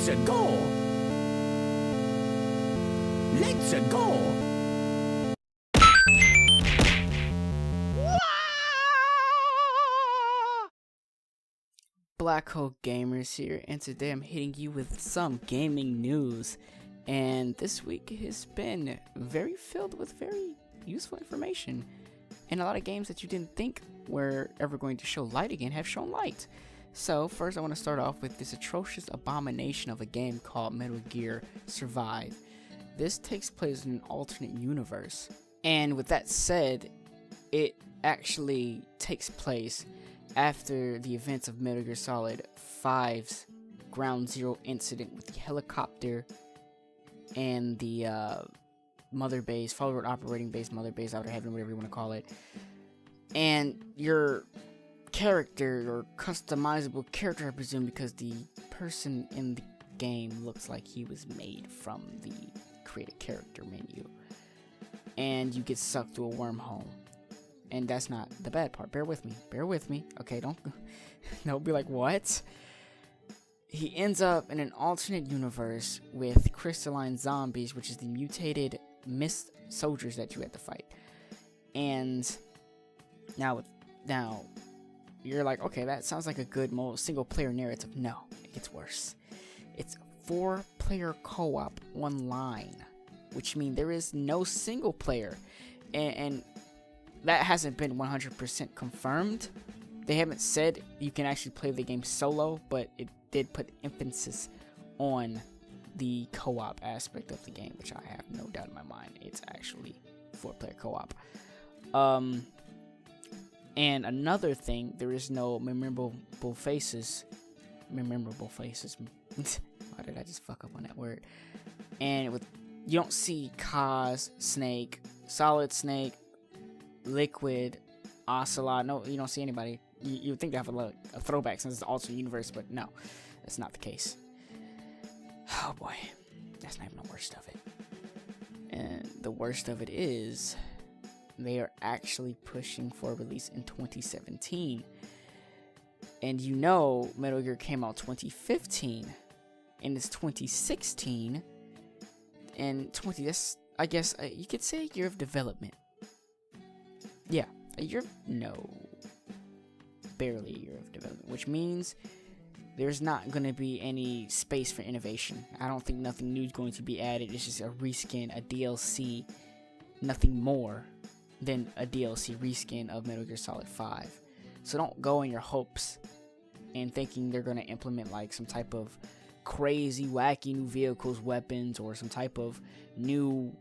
Let's go. Let's go. Black Hole Gamers here, and today I'm hitting you with some gaming news. And this week has been very filled with very useful information, and a lot of games that you didn't think were ever going to show light again have shown light. So first I want to start off with this atrocious abomination of a game called Metal Gear Survive. This takes place in an alternate universe, and with that said, it actually takes place after the events of Metal Gear Solid 5's Ground Zero incident with the helicopter and the mother base, forward operating base, mother base, outer heaven, whatever you want to call it. And your character, your customizable character, I presume, because the person in the game looks like he was made from the create a character menu. And you get sucked to a wormhole. And that's not the bad part. Bear with me. Okay, don't be like, what? He ends up in an alternate universe with crystalline zombies, which is the mutated mist soldiers that you had to fight. And now you're like, okay, that sounds like a good single player narrative. No, it gets worse. It's 4-player co-op online, which means there is no single player, and that hasn't been 100% confirmed. They haven't said you can actually play the game solo, but it did put emphasis on the co-op aspect of the game, which I have no doubt in my mind. It's actually 4-player co-op. And another thing, there is no memorable faces. Why did I just fuck up on that word? And you don't see Kaz, Snake, Solid Snake, Liquid, Ocelot. No, you don't see anybody. You would think they have a throwback since it's an alternate universe, but no, that's not the case. Oh boy, that's not even the worst of it. And the worst of it is, they are actually pushing for release in 2017. And you know, Metal Gear came out 2015, and it's 2016, and that's, I guess, you could say a year of development. Yeah, barely a year of development, which means there's not going to be any space for innovation. I don't think nothing new is going to be added. It's just a reskin, a DLC, nothing more than a DLC reskin of Metal Gear Solid 5. So don't go in your hopes and thinking they're going to implement like some type of crazy, wacky new vehicles, weapons, or some type of new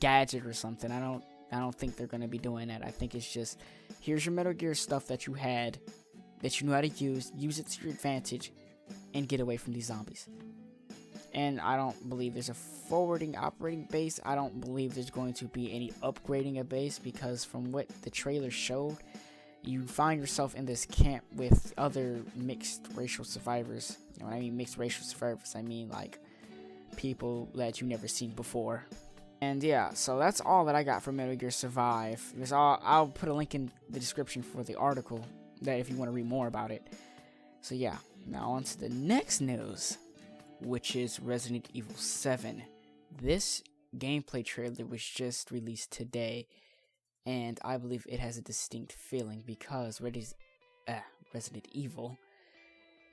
gadget or something. I don't think they're going to be doing that. I think it's just, here's your Metal Gear stuff that you had, that you know how to use it to your advantage, and get away from these zombies. And I don't believe there's a forwarding operating base. I don't believe there's going to be any upgrading a base, because from what the trailer showed, you find yourself in this camp with other mixed racial survivors. You know, when I mean mixed racial survivors, I mean like people that you've never seen before. And yeah, so that's all that I got from Metal Gear Survive. I'll put a link in the description for the article that if you want to read more about it. So yeah, now on to the next news, which is Resident Evil 7. This gameplay trailer was just released today, and I believe it has a distinct feeling because Resident Evil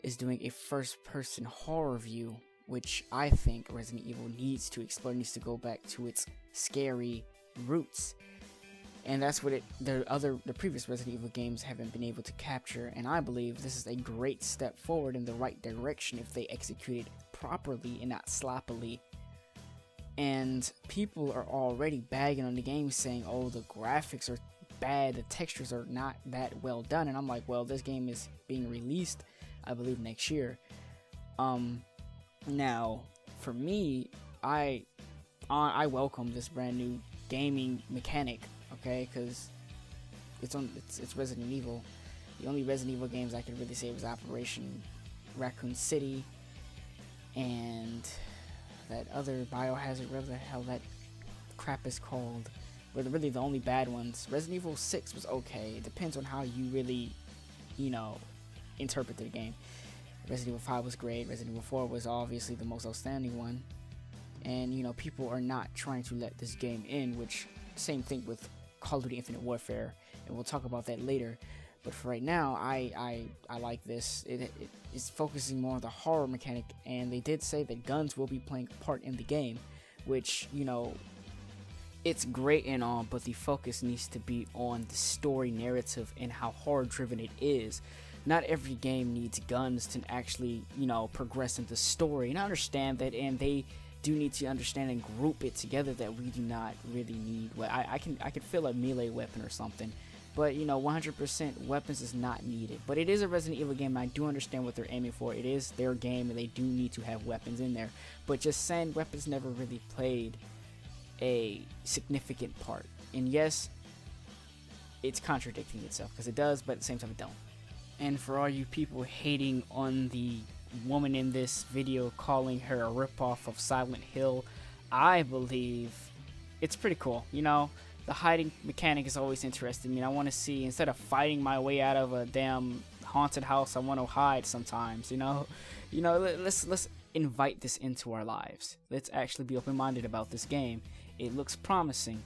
is doing a first-person horror view, which I think Resident Evil needs to explore, needs to go back to its scary roots. And that's what the previous Resident Evil games haven't been able to capture, and I believe this is a great step forward in the right direction if they execute it properly and not sloppily. And people are already bagging on the game saying, oh, the graphics are bad, the textures are not that well done, and I'm like, well, this game is being released, I believe, next year. Now, for me, I welcome this brand new gaming mechanic, okay? Because it's Resident Evil. The only Resident Evil games I could really say was Operation Raccoon City and that other Biohazard, whatever the hell that crap is called. Were really the only bad ones. Resident Evil 6 was okay. It depends on how you really, interpret the game. Resident Evil 5 was great. Resident Evil 4 was obviously the most outstanding one. And, you know, people are not trying to let this game in, which, same thing with Call of Duty Infinite Warfare, and we'll talk about that later. But for right now, I like this. It is focusing more on the horror mechanic, and they did say that guns will be playing a part in the game, which, you know, it's great and all, but the focus needs to be on the story narrative and how horror driven it is. Not every game needs guns to actually, you know, progress in the story, and I understand that, and they do need to understand and group it together that we do not really need. Well, I can feel a melee weapon or something, but, you know, 100% weapons is not needed. But it is a Resident Evil game, and I do understand what they're aiming for. It is their game, and they do need to have weapons in there. But just saying weapons never really played a significant part. And yes, it's contradicting itself, because it does, but at the same time it don't. And for all you people hating on the woman in this video, calling her a ripoff of Silent Hill, I believe it's pretty cool. You know, the hiding mechanic is always interesting. I mean, I want to see, instead of fighting my way out of a damn haunted house, I want to hide sometimes. You know, let's invite this into our lives. Let's actually be open-minded about this game. It looks promising,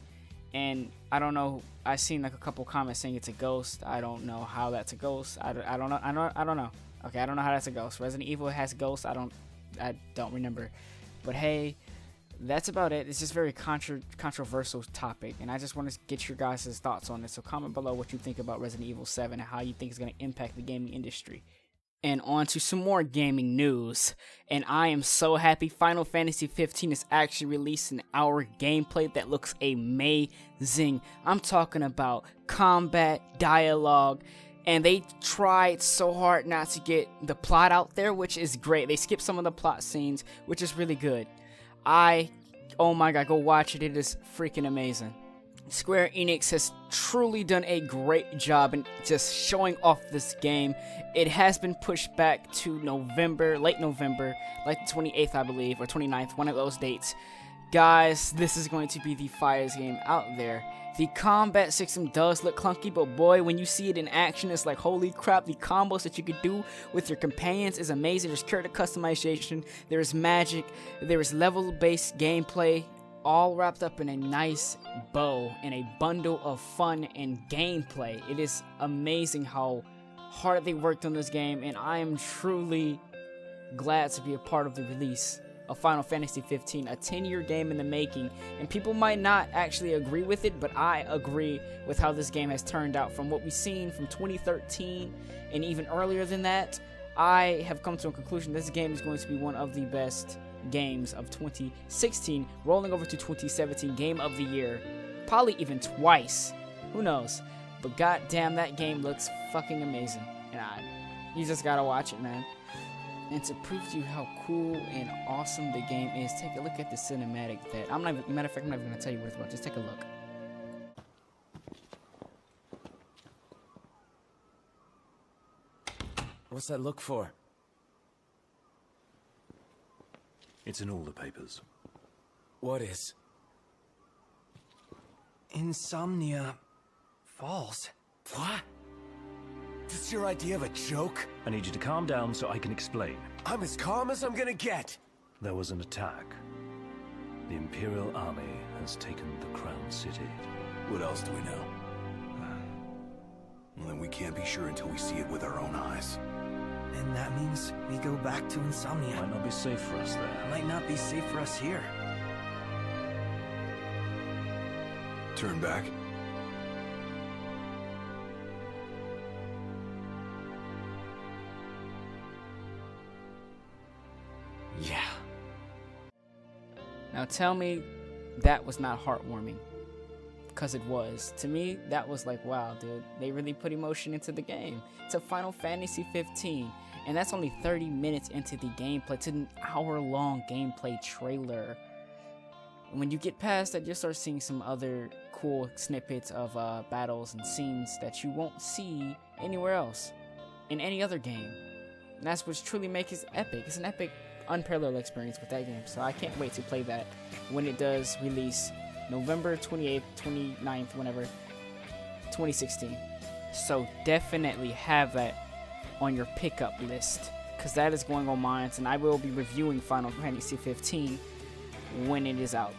and I don't know. I've seen like a couple comments saying it's a ghost. I don't know how that's a ghost. I don't know. Okay, I don't know how that's a ghost. Resident Evil has ghosts. I don't remember. But hey, that's about it. It's just a very controversial topic, and I just want to get your guys' thoughts on it. So comment below what you think about Resident Evil 7 and how you think it's going to impact the gaming industry. And on to some more gaming news. And I am so happy Final Fantasy 15 is actually releasing our gameplay that looks amazing. I'm talking about combat, dialogue, and they tried so hard not to get the plot out there, which is great. They skipped some of the plot scenes, which is really good. Oh my god, go watch it. It is freaking amazing. Square Enix has truly done a great job in just showing off this game. It has been pushed back to November, late November, like the 28th, I believe, or 29th, one of those dates. Guys, this is going to be the fireest game out there. The combat system does look clunky, but boy, when you see it in action, it's like, holy crap, the combos that you could do with your companions is amazing. There's character customization, there's magic, there's level-based gameplay, all wrapped up in a nice bow and a bundle of fun and gameplay. It is amazing how hard they worked on this game, and I am truly glad to be a part of the release of Final Fantasy 15, a 10-year game in the making. And people might not actually agree with it, but I agree with how this game has turned out. From what we've seen from 2013 and even earlier than that, I have come to a conclusion this game is going to be one of the best games of 2016, rolling over to 2017 game of the year, probably even twice, who knows. But goddamn, that game looks fucking amazing, and you just gotta watch it, man. And to prove to you how cool and awesome the game is, take a look at the cinematic that matter of fact, I'm not even gonna tell you what it's about. Just take a look. What's that look for? It's in all the papers. What is? Insomnia Falls. What? This your idea of a joke? I need you to calm down so I can explain. I'm as calm as I'm gonna get. There was an attack. The Imperial Army has taken the Crown City. What else do we know? Well, then we can't be sure until we see it with our own eyes. And that means we go back to Insomnia. Might not be safe for us there. Might not be safe for us here. Turn back. Yeah. Now tell me that was not heartwarming. Because it was. To me, that was like, wow, dude, they really put emotion into the game. It's a Final Fantasy 15, and that's only 30 minutes into the gameplay. It's an hour-long gameplay trailer. When you get past that, you'll start seeing some other cool snippets of battles and scenes that you won't see anywhere else in any other game. And that's what truly makes it epic. It's an epic, unparalleled experience with that game. So I can't wait to play that when it does release November 28th, 29th, whenever, 2016. So definitely have that on your pickup list, because that is going on mine, and I will be reviewing Final Fantasy 15 when it is out.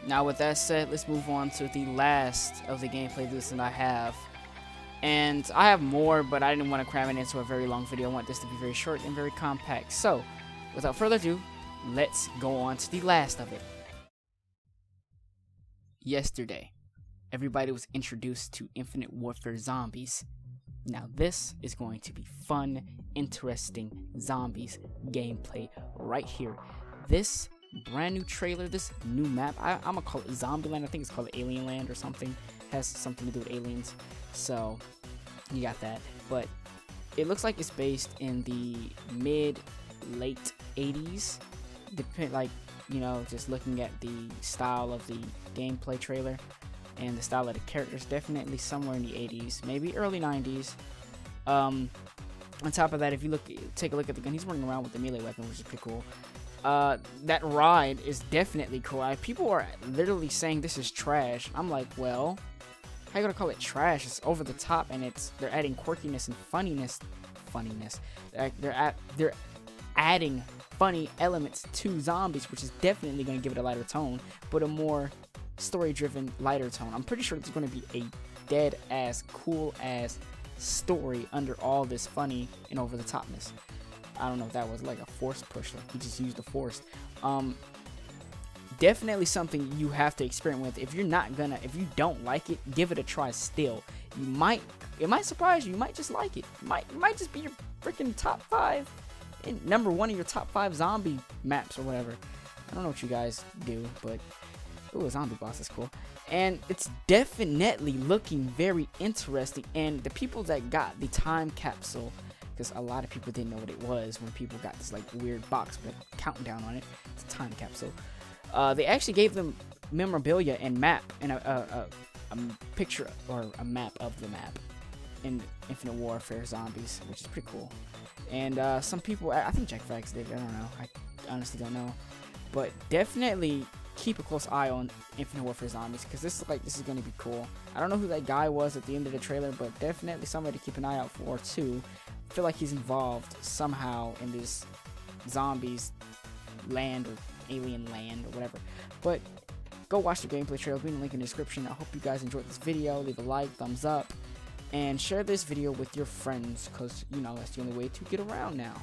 Now, with that said, let's move on to the last of the gameplay that I have. And I have more, but I didn't want to cram it into a very long video. I want this to be very short and very compact. So, without further ado, let's go on to the last of it. Yesterday, everybody was introduced to Infinite Warfare Zombies. Now this is going to be fun, interesting zombies gameplay right here. This brand new trailer, this new map, I'm gonna call it Zombieland. I think it's called Alien Land or something. Has something to do with aliens. So you got that. But it looks like it's based in the mid-late 80s. Like, you know, just looking at the style of the gameplay trailer and the style of the characters, definitely somewhere in the 80s, maybe early 90s. On top of that, if you take a look at the gun, he's running around with the melee weapon, which is pretty cool. That ride is definitely cool. People are literally saying this is trash. I'm like, well, how you gonna call it trash? It's over the top, and they're adding quirkiness and funniness. They're adding funny elements to zombies, which is definitely gonna give it a lighter tone, but a more story-driven, lighter tone. I'm pretty sure it's going to be a dead-ass, cool-ass story under all this funny and over-the-topness. I don't know if that was like a force push. Like he just used the force. Definitely something you have to experiment with. If you don't like it, give it a try still. It might surprise you. You might just like it. It might just be your freaking top 5. And number 1 of your top 5 zombie maps or whatever. I don't know what you guys do, but ooh, a zombie boss is cool. And it's definitely looking very interesting. And the people that got the time capsule, because a lot of people didn't know what it was when people got this like weird box with a countdown on it. It's a time capsule. They actually gave them memorabilia and map and a picture or a map of the map in Infinite Warfare Zombies, which is pretty cool. And some people, I think Jack Fax did. I don't know. I honestly don't know. But definitely keep a close eye on Infinite Warfare Zombies, because this is going to be cool. I don't know who that guy was at the end of the trailer, but definitely somebody to keep an eye out for too. I feel like he's involved somehow in this zombies land or alien land or whatever. But go watch the gameplay trailer. Leave a link in the description. I hope you guys enjoyed this video. Leave a like, thumbs up, and share this video with your friends, because you know that's the only way to get around now.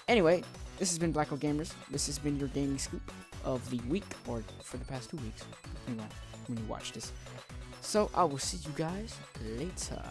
Anyway, this has been BLACKHOLEGAMERS. This has been your gaming scoop of the week, or for the past 2 weeks, depending on when you watch this. So I will see you guys later.